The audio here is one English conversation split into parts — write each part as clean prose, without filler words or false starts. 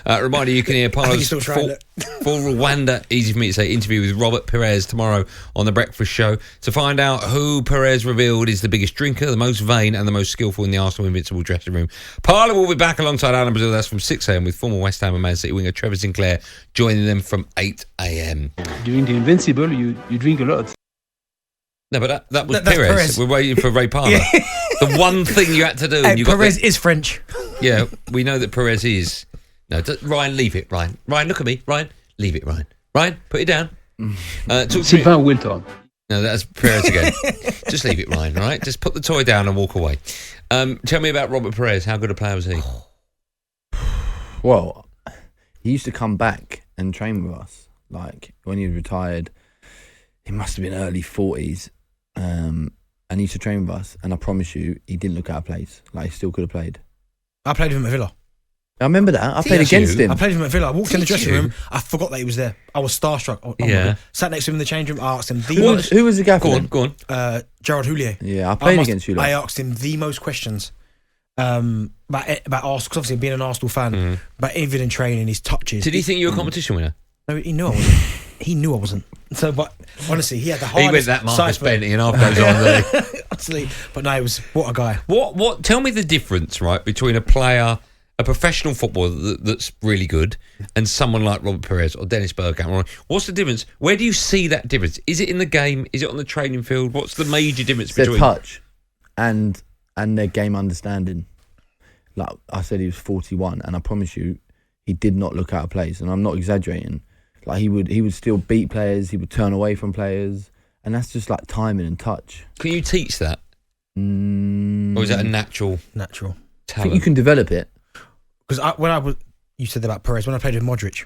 Reminder, you can hear Pires for Rwanda, easy for me to say, interview with Robert Pires tomorrow on The Breakfast Show to find out who Pires revealed is the biggest drinker, the most vain and the most skillful in the Arsenal Invincible dressing room. Parlour will be back alongside Alan Brazil. That's from 6 a.m. with former West Ham and Man City winger Trevor Sinclair joining them from 8 a.m. During the Invincible, you drink a lot. No, but that was Pires. We're waiting for Ray Parlour. The one thing you had to do. Hey, Pires is French. Yeah, we know that Pires is. No, Ryan, leave it, Ryan. Ryan, look at me. Ryan, leave it, Ryan. Ryan, put it down. Sylvain Wilton. No, that's Pires again. Just leave it, Ryan, all right? Just put the toy down and walk away. Tell me about Robert Pires. How good a player was he? Well, he used to come back and train with us. Like, when he was retired, he must have been early 40s. And he used to train with us, and I promise you, he didn't look out of place. Like, he still could have played. I played with him at Villa. I remember that. I played against him. I played with him at Villa. I walked in the dressing room. I forgot that he was there. I was starstruck. Sat next to him in the change room. I asked him who was the gaffer? Go on. Gerard Houllier. Yeah, I played against you. I asked him the most questions about Arsenal, because obviously being an Arsenal fan, but even in training, his touches. Did he think you were a competition winner? No, he knew I wasn't. He knew I wasn't. So, but honestly, he had the hardest. He went that Marcus Bentley and half goes on there. Honestly, but no, it was what a guy. What? Tell me the difference, right, between a player, a professional footballer that's really good, and someone like Robert Pires or Dennis Bergkamp. What's the difference? Where do you see that difference? Is it in the game? Is it on the training field? What's the major difference between their touch and their game understanding? Like I said, he was 41, and I promise you, he did not look out of place, and I'm not exaggerating. Like he would still beat players, he would turn away from players, and that's just like timing and touch. Can you teach that? Or is that a natural talent? I think you can develop it. Because you said about Pires, when I played with Modric,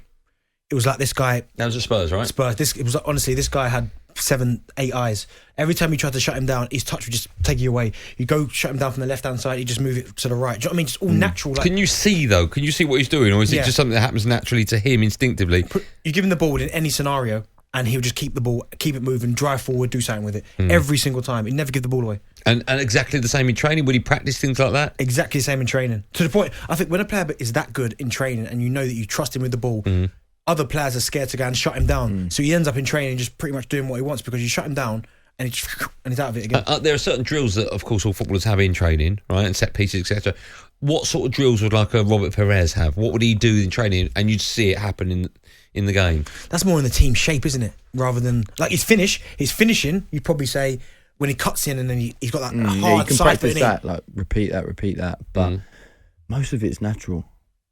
it was like this guy. That was at Spurs, right? Spurs. It was honestly, this guy had 7, 8 eyes. Every time you tried to shut him down, his touch would just take you away. You go shut him down from the left hand side, he just move it to the right. Do you know what I mean? Just all natural. Like, can you see though? Can you see what he's doing, or is it just something that happens naturally to him instinctively? You give him the ball in any scenario, and he'll just keep the ball, keep it moving, drive forward, do something with it every single time. He'd never give the ball away. And exactly the same in training. Would he practice things like that? Exactly the same in training. To the point, I think when a player is that good in training, and you know that you trust him with the ball. Other players are scared to go and shut him down. So he ends up in training just pretty much doing what he wants, because you shut him down and he's out of it again. There are certain drills that, of course, all footballers have in training, right? And set pieces, etc. What sort of drills would like a Robert Pires have? What would he do in training and you'd see it happen in the game? That's more in the team shape, isn't it? Rather than, like, his finishing, you'd probably say, when he cuts in and then he's got that hard you can side practice that, like repeat that. But most of it's natural.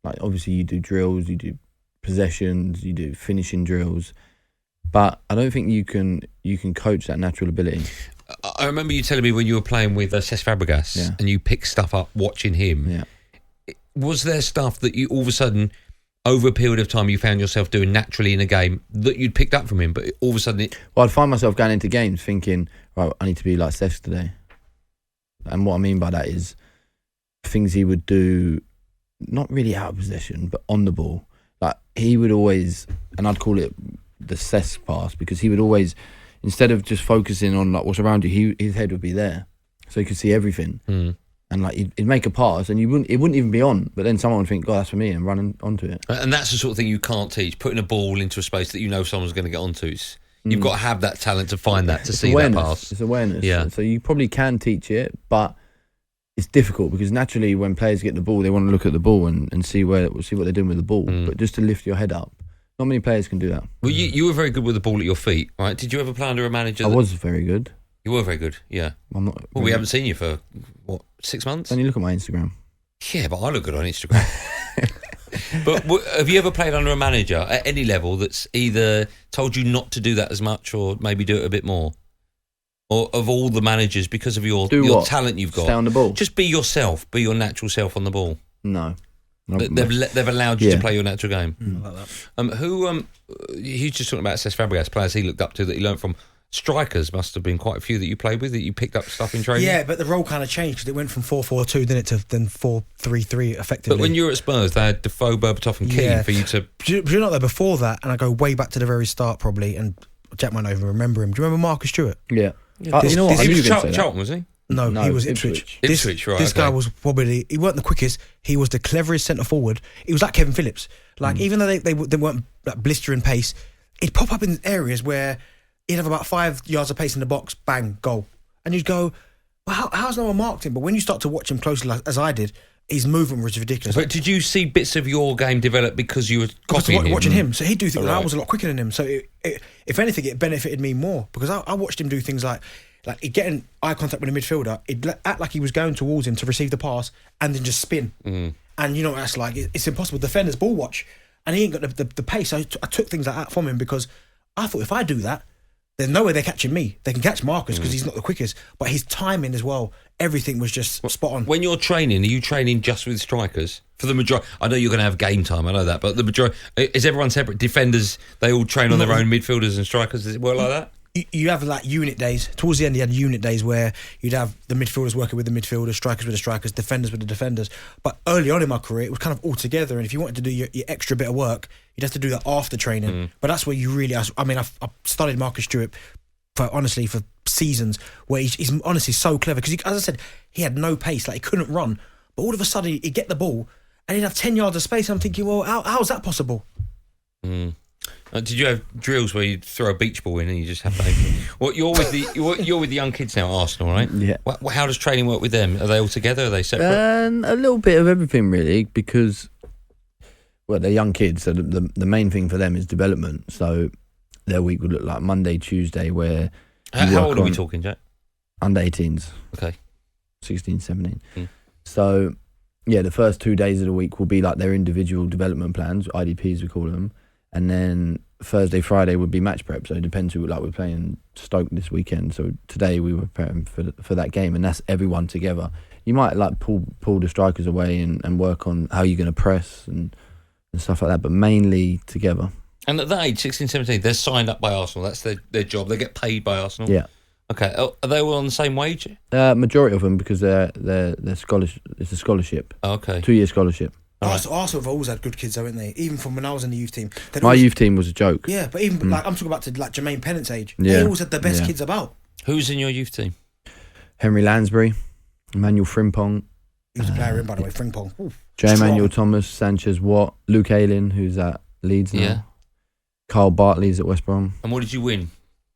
Like, obviously you do drills, you do possessions, you do finishing drills, but I don't think you can coach that natural ability. I remember you telling me when you were playing with Cesc Fabregas and you picked stuff up watching him. Was there stuff that you all of a sudden, over a period of time, you found yourself doing naturally in a game that you'd picked up from him, but all of a sudden I'd find myself going into games thinking, right, I need to be like Cesc today. And what I mean by that is things he would do, not really out of possession, but on the ball. Like, he would always, and I'd call it the Cesc pass, because he would always, instead of just focusing on like what's around you, his head would be there, so he could see everything. And like he'd make a pass, and it wouldn't even be on, but then someone would think, "God, that's for me," and run onto it. And that's the sort of thing you can't teach. Putting a ball into a space that you know someone's going to get onto. You've got to have that talent to find that, to see awareness. That pass. It's awareness. Yeah. So you probably can teach it, but it's difficult, because naturally when players get the ball, they want to look at the ball and see what they're doing with the ball. But just to lift your head up, not many players can do that. Well, you were very good with the ball at your feet, right? Did you ever play under a manager? I was very good. You were very good, yeah. I'm not. Well, we haven't seen you for, 6 months? Then you look at my Instagram. Yeah, but I look good on Instagram. But have you ever played under a manager at any level that's either told you not to do that as much, or maybe do it a bit more? Or of all the managers, because of your talent you've got, stay on the ball. Just be yourself, be your natural self on the ball. No, they've allowed you to play your natural game. I like that. He's just talking about Cesc Fabregas, players he looked up to that he learned from. Strikers must have been quite a few that you played with, that you picked up stuff in training. Yeah, but the role kind of changed, because it went from 4-4-2, didn't it, to then 4-3-3 effectively. But when you were at Spurs, they had Defoe, Berbatov and Keane for you to... Do you know that before that, and I go way back to the very start probably, and Jack might not even remember him. Do you remember Marcus Stewart? Yeah. You know what? He was Charlton, was he? No, he was Ipswich. Right, this guy was probably, he weren't the quickest, he was the cleverest centre forward. He was like Kevin Phillips. Like, even though they weren't like blistering pace, he'd pop up in areas where he'd have about 5 yards of pace in the box, bang, goal. And you'd go, well, how's no one marked him? But when you start to watch him closely, like, as I did, his movement was ridiculous. But did you see bits of your game develop because you were copying him? Watching him. So he'd do things that I was a lot quicker than him. So if anything, it benefited me more because I watched him do things like he'd get in eye contact with a midfielder, he'd act like he was going towards him to receive the pass and then just spin. And you know what that's like? It's impossible. Defenders ball watch. And he ain't got the pace. I took things like that from him because I thought if I do that, there's no way they're catching me. They can catch Marcus because he's not the quickest. But his timing as well, everything was just spot on. When you're training, are you training just with strikers? For the majority, I know you're going to have game time, I know that. But the majority, is everyone separate? Defenders, they all train on their own, midfielders and strikers? Does it work like that? You have like unit days. Towards the end, you had unit days where you'd have the midfielders working with the midfielders, strikers with the strikers, defenders with the defenders. But early on in my career, it was kind of all together. And if you wanted to do your extra bit of work, you'd have to do that after training. But that's where you really, I mean, I've studied Marcus Stewart for seasons, where he's honestly so clever. Because, as I said, he had no pace, like he couldn't run. But all of a sudden, he'd get the ball and he'd have 10 yards of space. And I'm thinking, well, how's that possible? Did you have drills where you throw a beach ball in and you just have to? Well, you're with the young kids now at Arsenal, right? Yeah. How does training work with them? Are they all together? Are they separate? A little bit of everything, really, because they're young kids, so the main thing for them is development. So their week would look like Monday, Tuesday, where how old are we talking, Jack? Under 18s. Okay. 16, 17. So yeah, the first 2 days of the week will be like their individual development plans, IDPs we call them. And then Thursday, Friday would be match prep. So it depends who, like we're playing Stoke this weekend. So today we were preparing for that game, and that's everyone together. You might like pull the strikers away and work on how you're going to press and stuff like that, but mainly together. And at that age, 16, 17, they're signed up by Arsenal. That's their job. They get paid by Arsenal. Yeah. Okay. Are they all on the same wage? Majority of them, because they're scholarship. It's a scholarship. Okay. 2-year scholarship. Arsenal have always had good kids, haven't they? Even from when I was in the youth team. My youth team was a joke. Yeah, but even like I'm talking about to like Jermaine Pennant's age. Yeah. They always had the best kids about. Who's in your youth team? Henry Lansbury, Emmanuel Frimpong. He was a player in, by the way, Frimpong. J. Emmanuel Thomas, Sanchez Watt, Luke Ayling, who's at Leeds now. Yeah. Carl Bartley's at West Brom. And what did you win?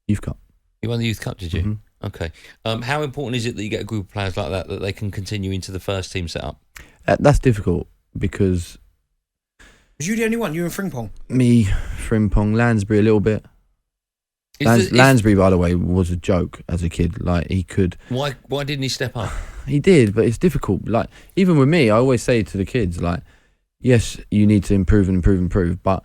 Youth Cup. You won the Youth Cup, did you? Okay. How important is it that you get a group of players like that they can continue into the first team setup? That's difficult because... Was you the only one? You and Frimpong? Me, Frimpong, Lansbury a little bit. Lansbury, by the way, was a joke as a kid. Like, he could... Why didn't he step up? He did, but it's difficult. Like, even with me, I always say to the kids, like, yes, you need to improve, but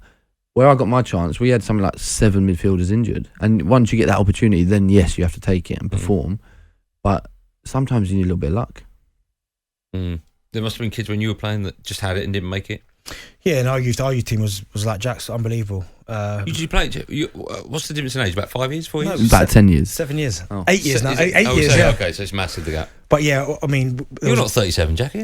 where I got my chance, we had something like 7 midfielders injured. And once you get that opportunity, then yes, you have to take it and perform. But sometimes you need a little bit of luck. There must have been kids when you were playing that just had it and didn't make it. Yeah, and our youth team was like Jack's, unbelievable. You played. What's the difference in age? About 5 years, 4 years? No, about 10 years. 7 years. Oh. 8 years now. 8 years. Yeah. Okay, so it's massive, the gap. But yeah, I mean, you're not 37, Jack.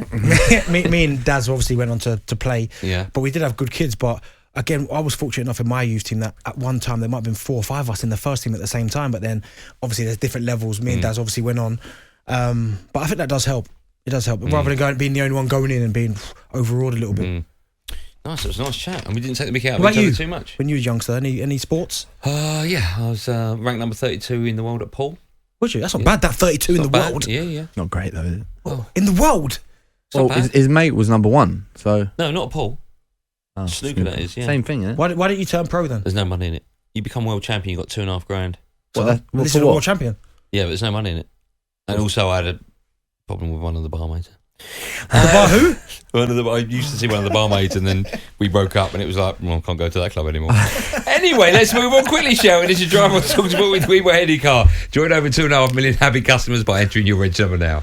me and Daz obviously went on to play. Yeah. But we did have good kids. But again, I was fortunate enough in my youth team that at one time there might have been 4 or 5 of us in the first team at the same time. But then obviously there's different levels. Me and Daz obviously went on. But I think that does help. It does help. Rather than being the only one going in and being overawed a little bit. Nice, it was a nice chat, and we didn't take the mickey out of each other too much. When you were a youngster, any sports? Yeah, I was ranked number 32 in the world at pool. Was you? That's not bad. That 32 in the world. Yeah. Not great though, is it? Oh. In the world. Well, his mate was number 1. So no, not a pool. Snooker, that is. Yeah. Same thing, isn't it? Why don't you turn pro then? There's no money in it. You become world champion. You got $2,500. This is a world champion. Yeah, but there's no money in it. And also, I had a problem with one of the barmaids. Who? I used to see one of the barmaids, and then we broke up, and it was like, well, I can't go to that club anymore. Anyway, let's move on quickly, shall we? This is Drive on talkSPORT with We Were Eddie Carr. Join over 2.5 million happy customers by entering your red number now.